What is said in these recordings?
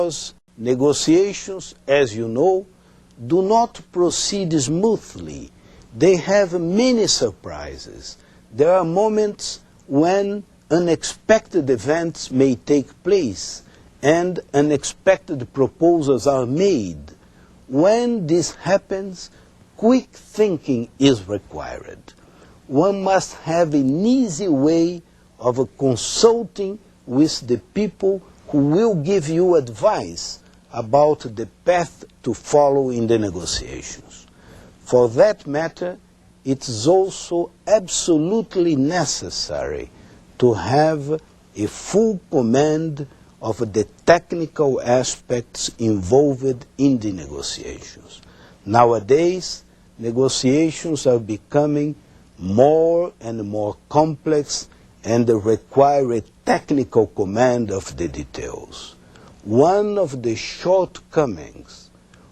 Because negotiations, as you know, do not proceed smoothly. They have many surprises. There are moments when unexpected events may take place and unexpected proposals are made. When this happens, quick thinking is required. One must have an easy way of consulting with the people who will give you advice about the path to follow in the negotiations. For that matter, it is also absolutely necessary to have a full command of the technical aspects involved in the negotiations. Nowadays, negotiations are becoming more and more complex and require a technical command of the details. One of the shortcomings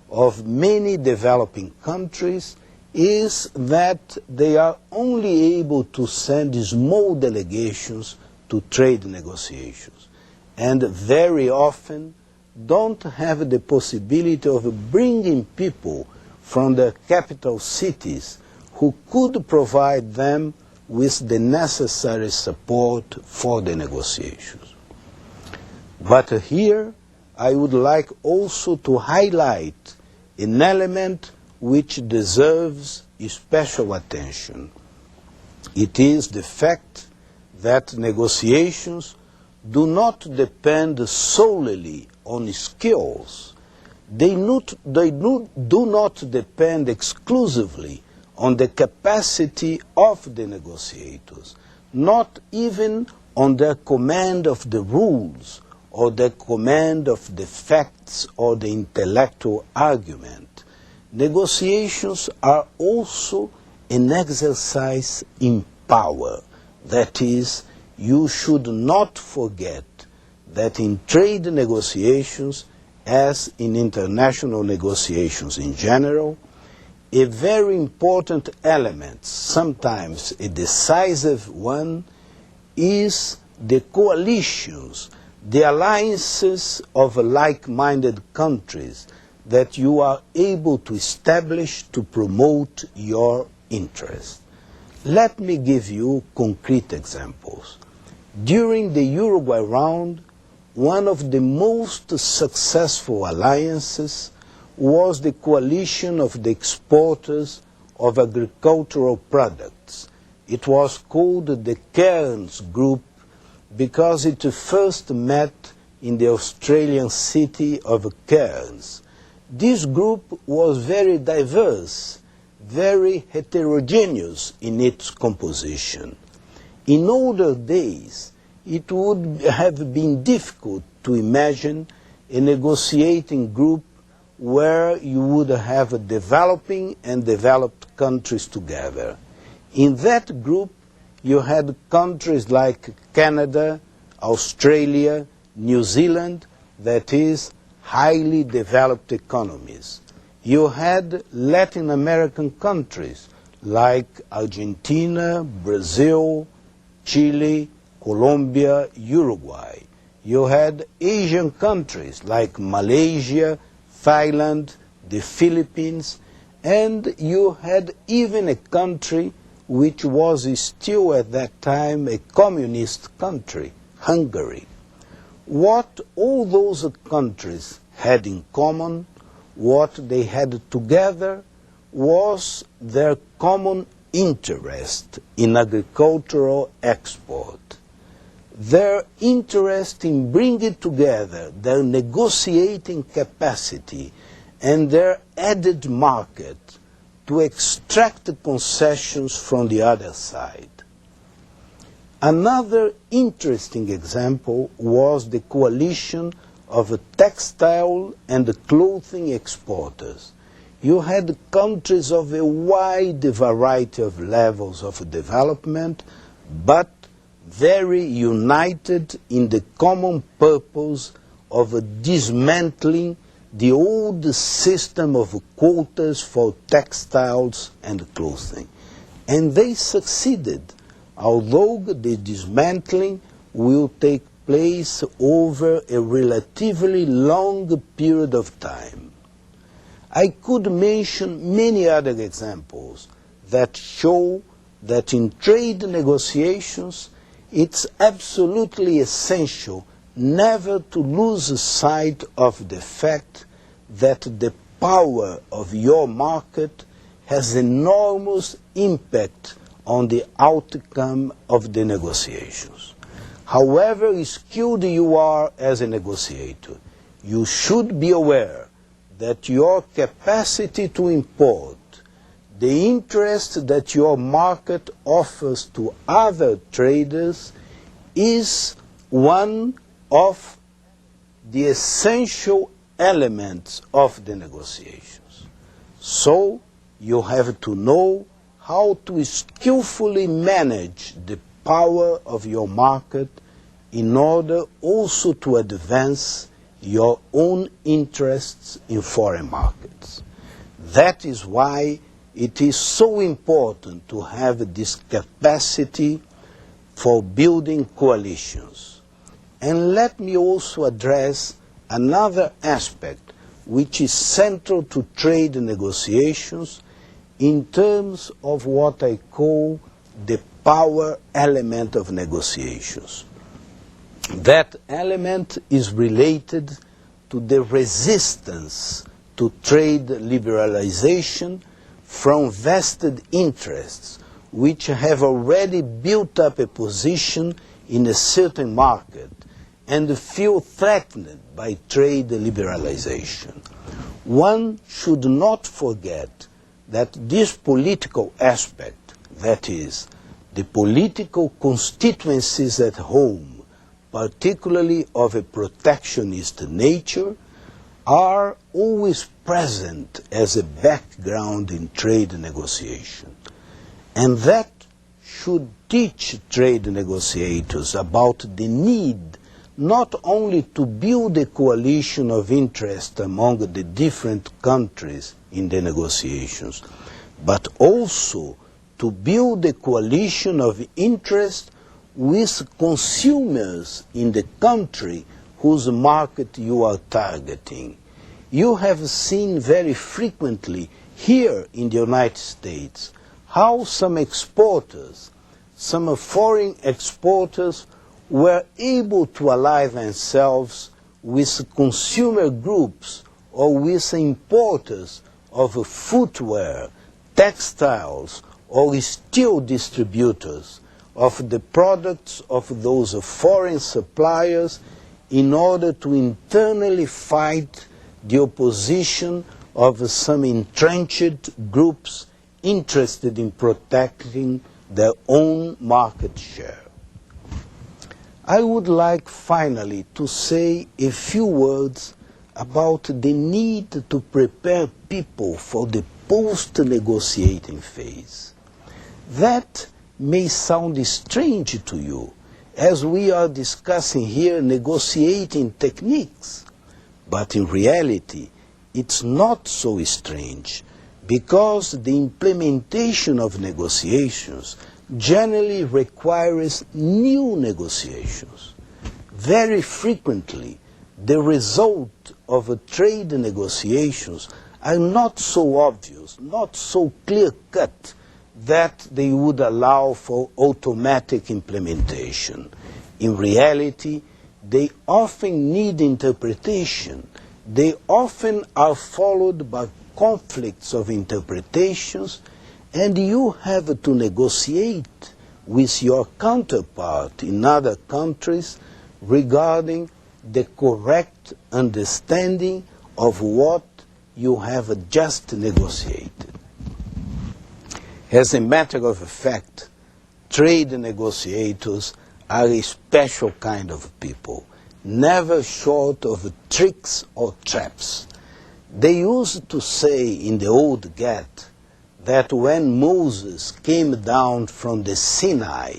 of many developing countries is that they are only able to send small delegations to trade negotiations, and very often don't have the possibility of bringing people from their capital cities who could provide them with the necessary support for the negotiations. But here I would like also to highlight an element which deserves special attention. It is the fact that negotiations do not depend solely on skills. They do not depend exclusively on the capacity of the negotiators, not even on their command of the rules or their command of the facts or the intellectual argument. Negotiations are also an exercise in power. That is, you should not forget that in trade negotiations, as in international negotiations in general, a very important element, sometimes a decisive one, is the coalitions, the alliances of like-minded countries that you are able to establish to promote your interest. Let me give you concrete examples. During the Uruguay round, one of the most successful alliances was the coalition of the exporters of agricultural products. It was called the Cairns Group because it first met in the Australian city of Cairns. This group was very diverse, very heterogeneous in its composition. In older days, it would have been difficult to imagine a negotiating group where you would have developing and developed countries together. In that group, you had countries like Canada, Australia, New Zealand, that is, highly developed economies. You had Latin American countries like Argentina, Brazil, Chile, Colombia, Uruguay. You had Asian countries like Malaysia, Thailand, the Philippines, and you had even a country which was still at that time a communist country, Hungary. What all those countries had in common, what they had together, was their common interest in agricultural export. Their interest in bringing together their negotiating capacity and their added market to extract concessions from the other side. Another interesting example was the coalition of textile and clothing exporters. You had countries of a wide variety of levels of development, but very united in the common purpose of dismantling the old system of quotas for textiles and clothing. And they succeeded, although the dismantling will take place over a relatively long period of time. I could mention many other examples that show that in trade negotiations it's absolutely essential never to lose sight of the fact that the power of your market has enormous impact on the outcome of the negotiations. However skilled you are as a negotiator, you should be aware that your capacity to import, the interest that your market offers to other traders, is one of the essential elements of the negotiations. So you have to know how to skillfully manage the power of your market in order also to advance your own interests in foreign markets. That is why it is so important to have this capacity for building coalitions. And let me also address another aspect which is central to trade negotiations in terms of what I call the power element of negotiations. That element is related to the resistance to trade liberalization from vested interests which have already built up a position in a certain market and feel threatened by trade liberalization. One should not forget that this political aspect, that is, the political constituencies at home, particularly of a protectionist nature, are always present as a background in trade negotiation. And that should teach trade negotiators about the need not only to build a coalition of interest among the different countries in the negotiations, but also to build a coalition of interest with consumers in the country whose market you are targeting. You have seen very frequently here in the United States how some exporters, some foreign exporters, were able to ally themselves with consumer groups or with importers of footwear, textiles, or steel distributors of the products of those foreign suppliers in order to internally fight the opposition of some entrenched groups interested in protecting their own market share. I would like finally to say a few words about the need to prepare people for the post-negotiating phase. That may sound strange to you, as we are discussing here negotiating techniques, but in reality it's not so strange, because the implementation of negotiations generally requires new negotiations. Very frequently, the result of trade negotiations are not so obvious, not so clear-cut, that they would allow for automatic implementation. In reality, they often need interpretation. They often are followed by conflicts of interpretations, and you have to negotiate with your counterpart in other countries regarding the correct understanding of what you have just negotiated. As a matter of fact, trade negotiators are a special kind of people, never short of tricks or traps. They used to say in the old Gett that when Moses came down from the Sinai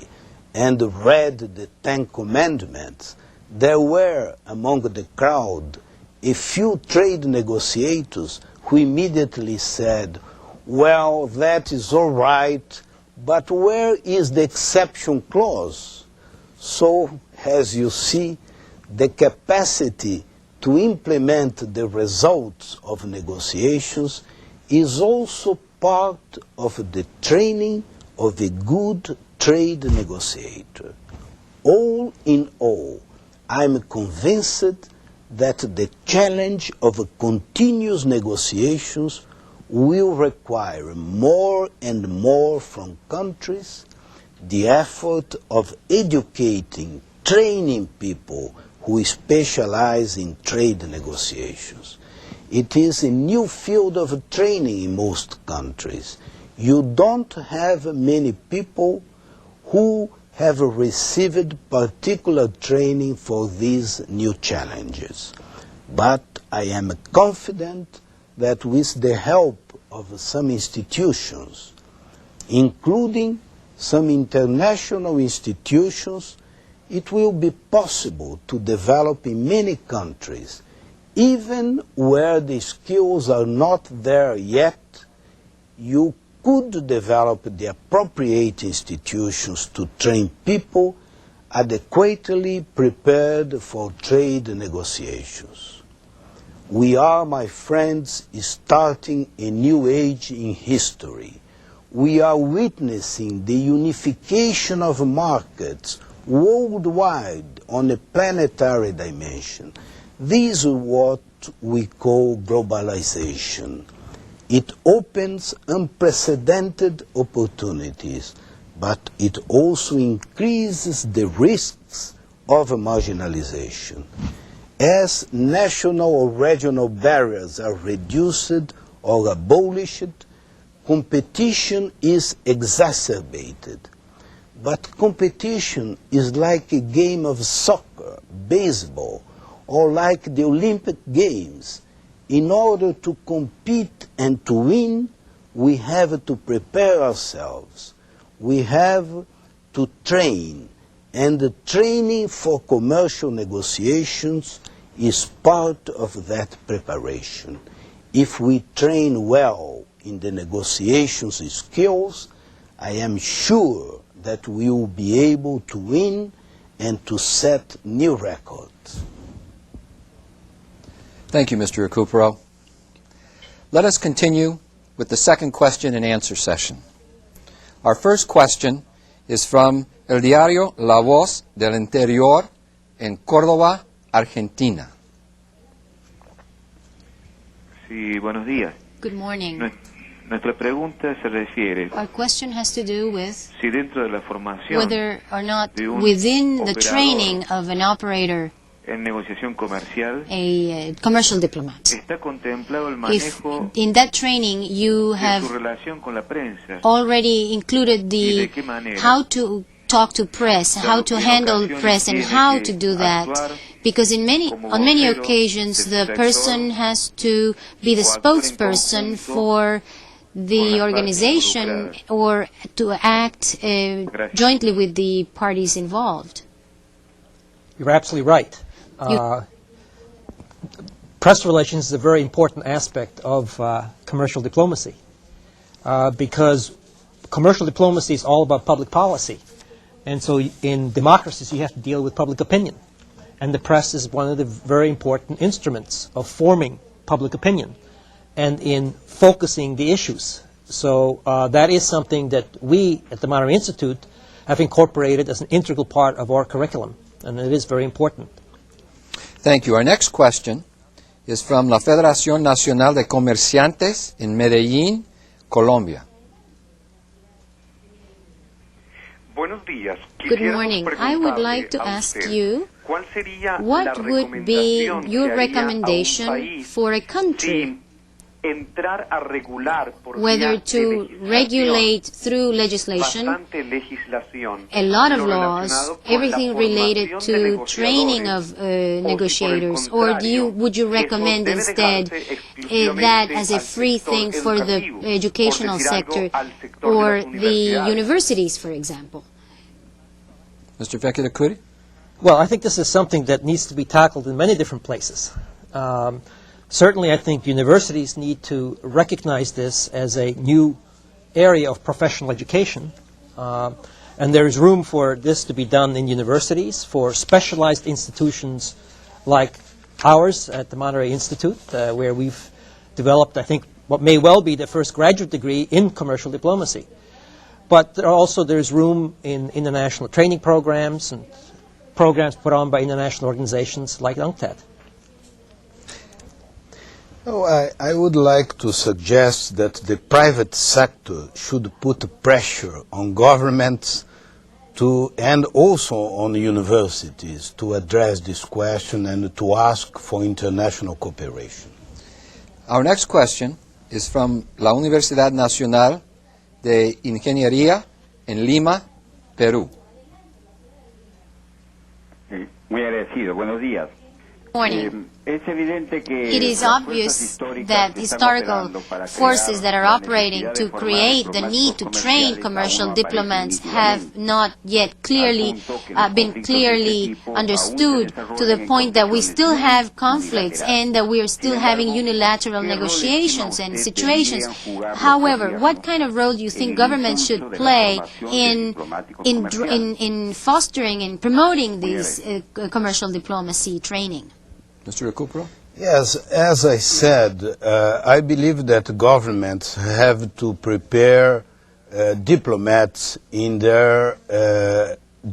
and read the Ten Commandments, there were among the crowd a few trade negotiators who immediately said, "Well, that is all right, but where is the exception clause?" So, as you see, the capacity to implement the results of negotiations is also part of the training of a good trade negotiator. All in all, I'm convinced that the challenge of continuous negotiations will require more and more from countries, the effort of educating, training people who specialize in trade negotiations. It is a new field of training in most countries. You don't have many people who have received particular training for these new challenges. But I am confident that with the help of some institutions, including some international institutions, it will be possible to develop in many countries, even where the skills are not there yet. You could develop the appropriate institutions to train people adequately prepared for trade negotiations. We are, my friends, starting a new age in history. We are witnessing the unification of markets worldwide on a planetary dimension. This is what we call globalization. It opens unprecedented opportunities, but it also increases the risks of marginalization. As national or regional barriers are reduced or abolished, competition is exacerbated. But competition is like a game of soccer, baseball, or like the Olympic Games. In order to compete and to win, we have to prepare ourselves. We have to train. And the training for commercial negotiations is part of that preparation. If we train well in the negotiations skills, I am sure that we will be able to win and to set new records. Thank you, Mr. Recupero. Let us continue with the second question and answer session. Our first question is from El Diario La Voz del Interior en Córdoba, Argentina. Sí, buenos días. Good morning. Nuestra pregunta se refiere Our question has to do with si dentro de la formación whether or not de un within the operador training of an operator, en negociación comercial a commercial diplomat, está contemplado el if manejo in that training you de have su relación con la prensa already included y the de qué manera how to talk to press, how to handle press, and how to do that. Because on many occasions the person has to be the spokesperson for the organization or to act jointly with the parties involved. You're absolutely right. Press relations is a very important aspect of commercial diplomacy because commercial diplomacy is all about public policy. And so in democracies you have to deal with public opinion. And the press is one of the very important instruments of forming public opinion and in focusing the issues. So that is something that we at the Monterey Institute have incorporated as an integral part of our curriculum, and it is very important. Thank you. Our next question is from la Federación Nacional de Comerciantes in Medellín, Colombia. Good morning. I would like to ask you, what would be your recommendation for a country whether to regulate through legislation, a lot of laws, everything related to training of negotiators, or would you recommend instead that as a free thing for the educational sector or the universities, for example? Mr. Vekilakuri? Well, I think this is something that needs to be tackled in many different places. Certainly, I think universities need to recognize this as a new area of professional education And there is room for this to be done in universities, for specialized institutions like ours at the Monterey Institute, where we've developed, I think, what may well be the first graduate degree in commercial diplomacy. But there's room in international training programs and programs put on by international organizations like UNCTAD. Oh, I would like to suggest that the private sector should put pressure on governments and also on universities to address this question and to ask for international cooperation. Our next question is from la Universidad Nacional de Ingeniería en Lima, Perú. Muy agradecido. Buenos días. Morning. It is obvious that historical forces that are operating to create the need to train commercial diplomats have not yet been clearly understood, to the point that we still have conflicts and that we are still having unilateral negotiations and situations. However, what kind of role do you think governments should play in fostering and promoting this commercial diplomacy training? Mr. Recupero? Yes, as I said, I believe that governments have to prepare diplomats in their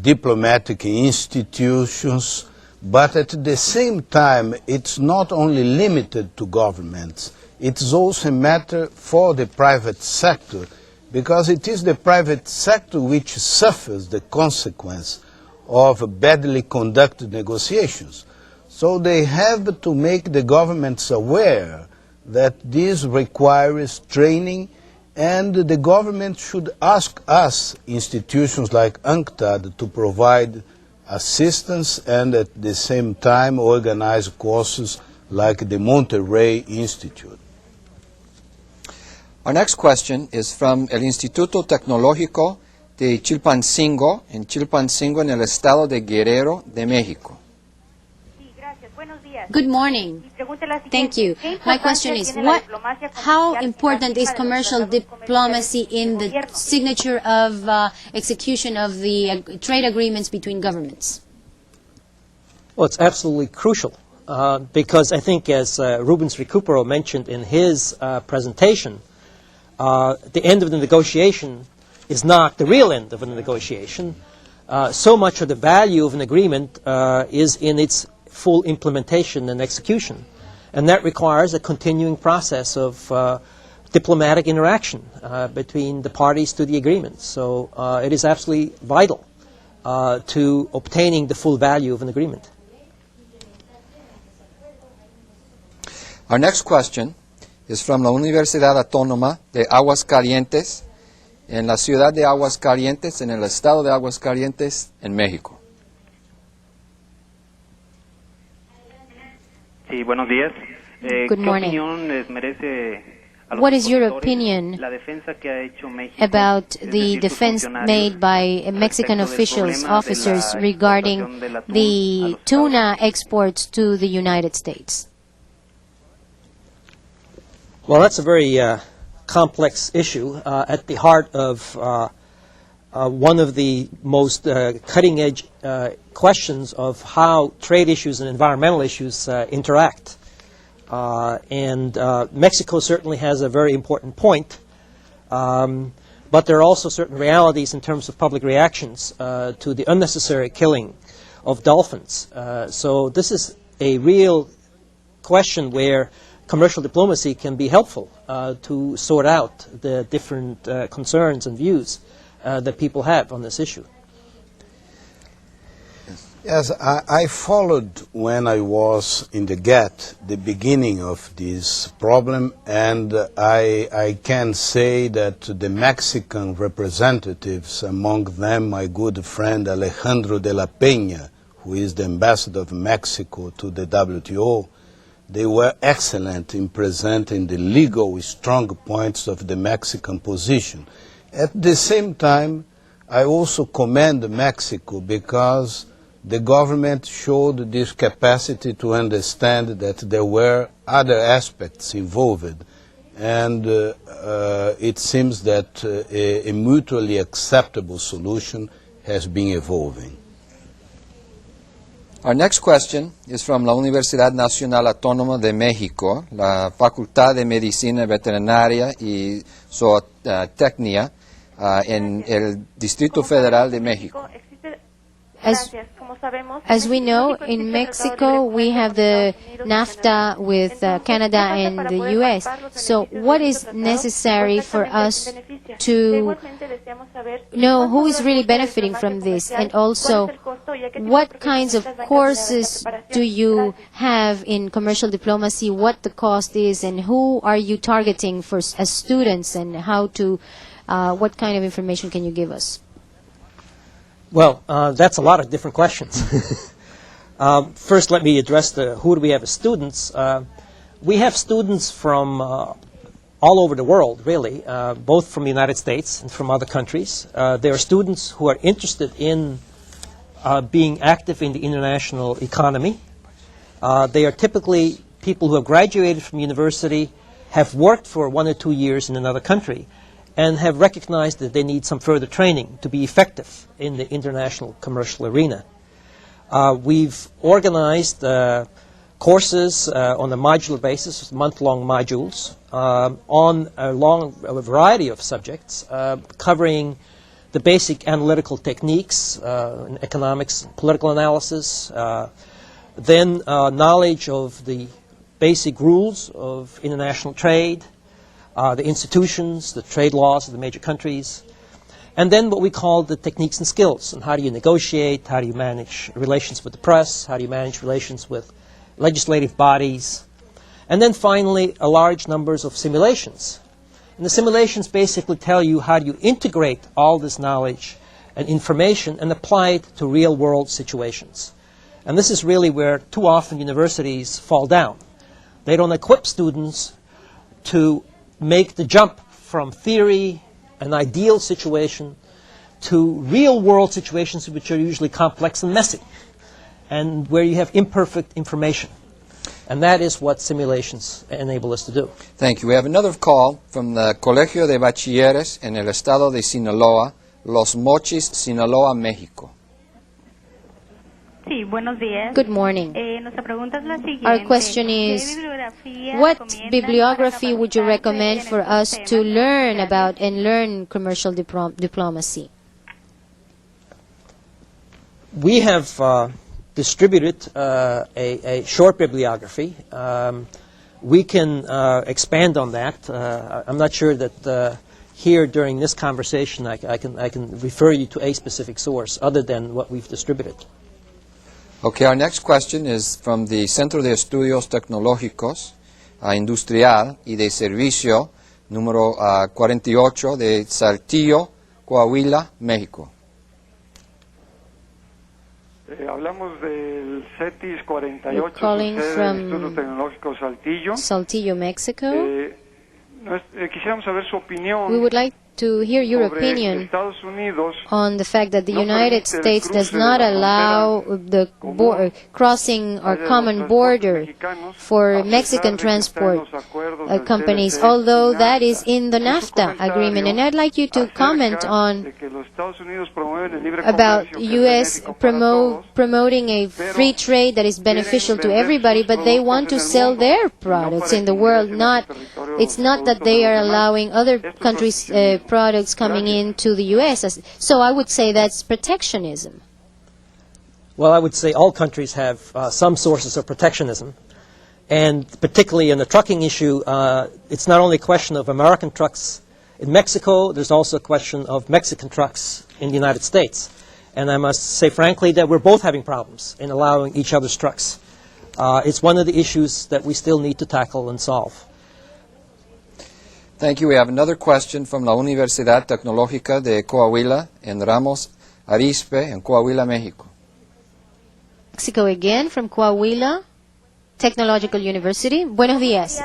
diplomatic institutions, but at the same time, it's not only limited to governments. It's also a matter for the private sector, because it is the private sector which suffers the consequence of badly conducted negotiations. So they have to make the governments aware that this requires training, and the government should ask us, institutions like UNCTAD, to provide assistance and at the same time organize courses like the Monterey Institute. Our next question is from el Instituto Tecnológico de Chilpancingo, en el estado de Guerrero de México. Good morning. Thank you. My question is, how important is commercial diplomacy in the signature of execution of the trade agreements between governments? Well, it's absolutely crucial because I think, as Rubens Recupero mentioned in his presentation, the end of the negotiation is not the real end of a negotiation. So much of the value of an agreement is in its full implementation and execution. And that requires a continuing process of diplomatic interaction between the parties to the agreement. So it is absolutely vital to obtaining the full value of an agreement. Our next question is from la Universidad Autónoma de Aguascalientes, en la ciudad de Aguascalientes, en el estado de Aguascalientes, en México. Sí, buenos días. Good morning. ¿Qué opinión les merece a los What is your opositores opinion la defensa que ha hecho México, about es the decir, sus defense funcionarios, made by Mexican respecto del officials, problema de officers, la regarding exportación del atún a the los tuna exports to the United States? Well, that's a very complex issue at the heart of one of the most cutting-edge questions of how trade issues and environmental issues interact. And Mexico certainly has a very important point, but there are also certain realities in terms of public reactions to the unnecessary killing of dolphins. So this is a real question where commercial diplomacy can be helpful to sort out the different concerns and views that people have on this issue. Yes, I followed when I was in the GATT the beginning of this problem, and I can say that the Mexican representatives, among them my good friend Alejandro de la Peña, who is the ambassador of Mexico to the WTO, they were excellent in presenting the legal strong points of the Mexican position. At the same time, I also commend Mexico because the government showed this capacity to understand that there were other aspects involved, and it seems that a mutually acceptable solution has been evolving. Our next question is from la Universidad Nacional Autónoma de México, la Facultad de Medicina Veterinaria y Zootecnia en el Distrito Federal de México. As we know, in Mexico we have the NAFTA with Canada and the U.S. So what is necessary for us to know who is really benefiting from this? And also, what kinds of courses do you have in commercial diplomacy, what the cost is, and who are you targeting for as students, and how to, what kind of information can you give us? Well, that's a lot of different questions. First, let me address who do we have as students. We have students from all over the world, really, both from the United States and from other countries. There are students who are interested in being active in the international economy. They are typically people who have graduated from university, have worked for 1 or 2 years in another country, and have recognized that they need some further training to be effective in the international commercial arena. We've organized courses on a modular basis, month-long modules, on a variety of subjects, covering the basic analytical techniques in economics, political analysis, then knowledge of the basic rules of international trade, the institutions, the trade laws of the major countries, and then what we call the techniques and skills. And how do you negotiate? How do you manage relations with the press? How do you manage relations with legislative bodies? And then finally, a large numbers of simulations. And the simulations basically tell you how do you integrate all this knowledge and information and apply it to real-world situations. And this is really where too often universities fall down. They don't equip students to make the jump from theory, an ideal situation, to real-world situations which are usually complex and messy, and where you have imperfect information. And that is what simulations enable us to do. Thank you. We have another call from the Colegio de Bachilleres en el estado de Sinaloa, Los Mochis, Sinaloa, México. Sí, buenos días. Good morning. Nuestra pregunta es la siguiente. Our question is, what bibliography would you recommend for us to learn about and learn commercial diplomacy? We have distributed a short bibliography. We can expand on that. I'm not sure that here during this conversation I can refer you to a specific source other than what we've distributed. Okay, our next question is from the Centro de Estudios Tecnológicos, Industrial y de Servicio, número 48 de Saltillo, Coahuila, México. Hablamos del CETIS 48, We're calling from Instituto Tecnológico Saltillo. Saltillo, Mexico. Quisiéramos saber su opinión. We would like to hear your opinion on the fact that the United States does not allow the crossing our common border for Mexican transport companies, although that is in the NAFTA agreement. And I'd like you to comment on about U.S. promoting a free trade that is beneficial to everybody, but they want to sell their products in the world. It's not that they are allowing other countries' products coming into the U.S. So I would say that's protectionism. Well, I would say all countries have some sources of protectionism. And particularly in the trucking issue, it's not only a question of American trucks in Mexico, there's also a question of Mexican trucks in the United States. And I must say frankly that we're both having problems in allowing each other's trucks. It's one of the issues that we still need to tackle and solve. Thank you. We have another question from la Universidad Tecnológica de Coahuila en Ramos Arizpe en Coahuila, México. Mexico again, from Coahuila Technological University. Buenos días.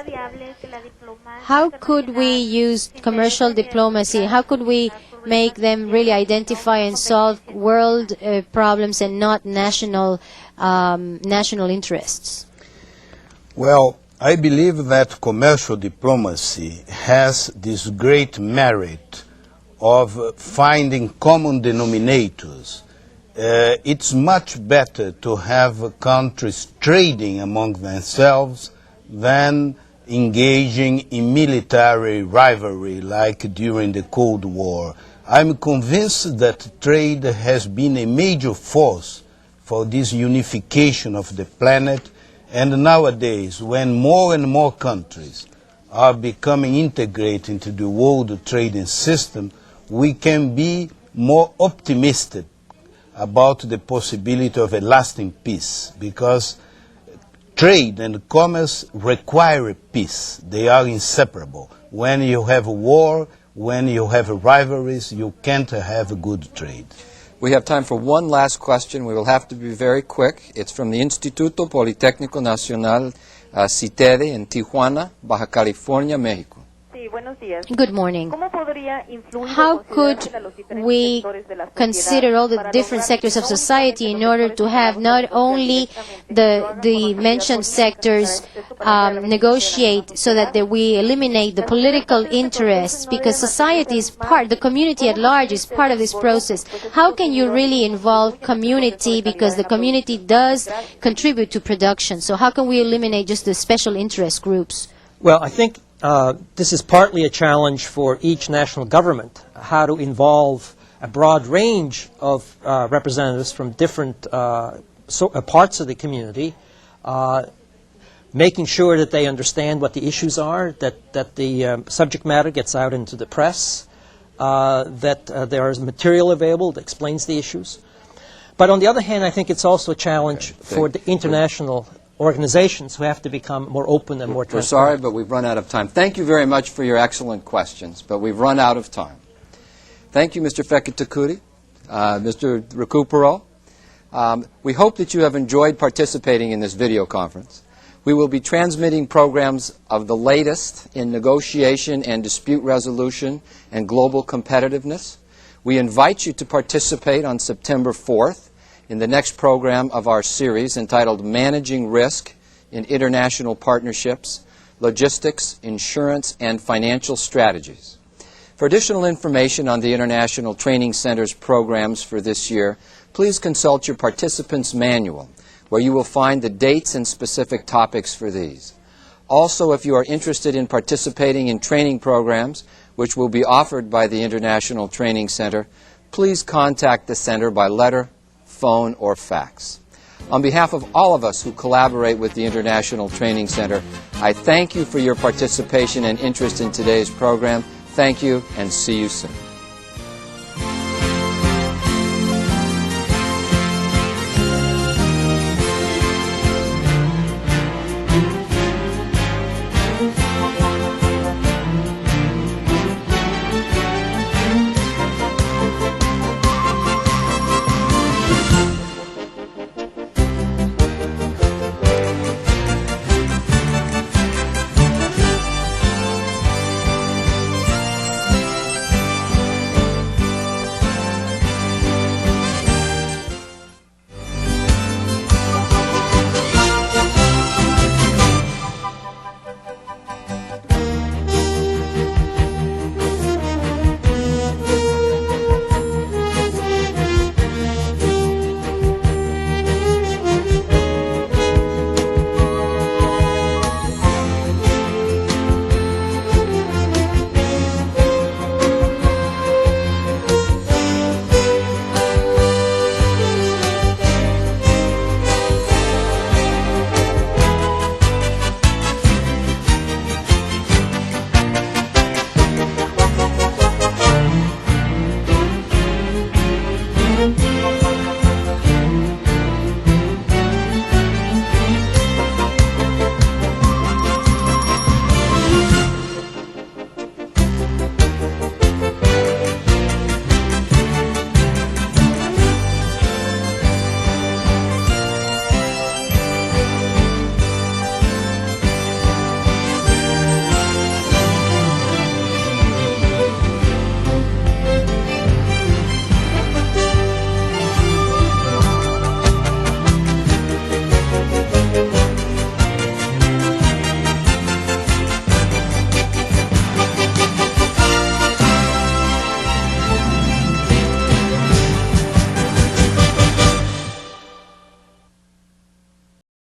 How could we use commercial diplomacy? How could we make them really identify and solve world problems and not national interests? Well, I believe that commercial diplomacy has this great merit of finding common denominators. It's much better to have countries trading among themselves than engaging in military rivalry like during the Cold War. I'm convinced that trade has been a major force for this unification of the planet, and nowadays, when more and more countries are becoming integrated into the world trading system, we can be more optimistic about the possibility of a lasting peace, because trade and commerce require peace. They are inseparable. When you have a war, when you have rivalries, you can't have a good trade. We have time for one last question. We will have to be very quick. It's from the Instituto Politécnico Nacional CITEDE in Tijuana, Baja California, Mexico. Good morning. How could we consider all the different sectors of society in order to have not only the mentioned sectors negotiate so that we eliminate the political interests, because society is part, the community at large is part of this process. How can you really involve community, because the community does contribute to production? So how can we eliminate just the special interest groups? Well, I think this is partly a challenge for each national government, how to involve a broad range of representatives from different parts of the community, making sure that they understand what the issues are, that the subject matter gets out into the press, that there is material available that explains the issues. But on the other hand, I think it's also a challenge for the international organizations who have to become more open and more transparent. We're sorry, but we've run out of time. Thank you very much for your excellent questions, but we've run out of time. Thank you, Mr. Fekete-Kuti, Mr. Recupero. We hope that you have enjoyed participating in this video conference. We will be transmitting programs of the latest in negotiation and dispute resolution and global competitiveness. We invite you to participate on September 4th in the next program of our series entitled Managing Risk in International Partnerships, Logistics, Insurance, and Financial Strategies. For additional information on the International Training Center's programs for this year, please consult your participants' manual, where you will find the dates and specific topics for these. Also, if you are interested in participating in training programs, which will be offered by the International Training Center, please contact the Center by letter, phone, or fax. On behalf of all of us who collaborate with the International Training Center, I thank you for your participation and interest in today's program. Thank you, and see you soon.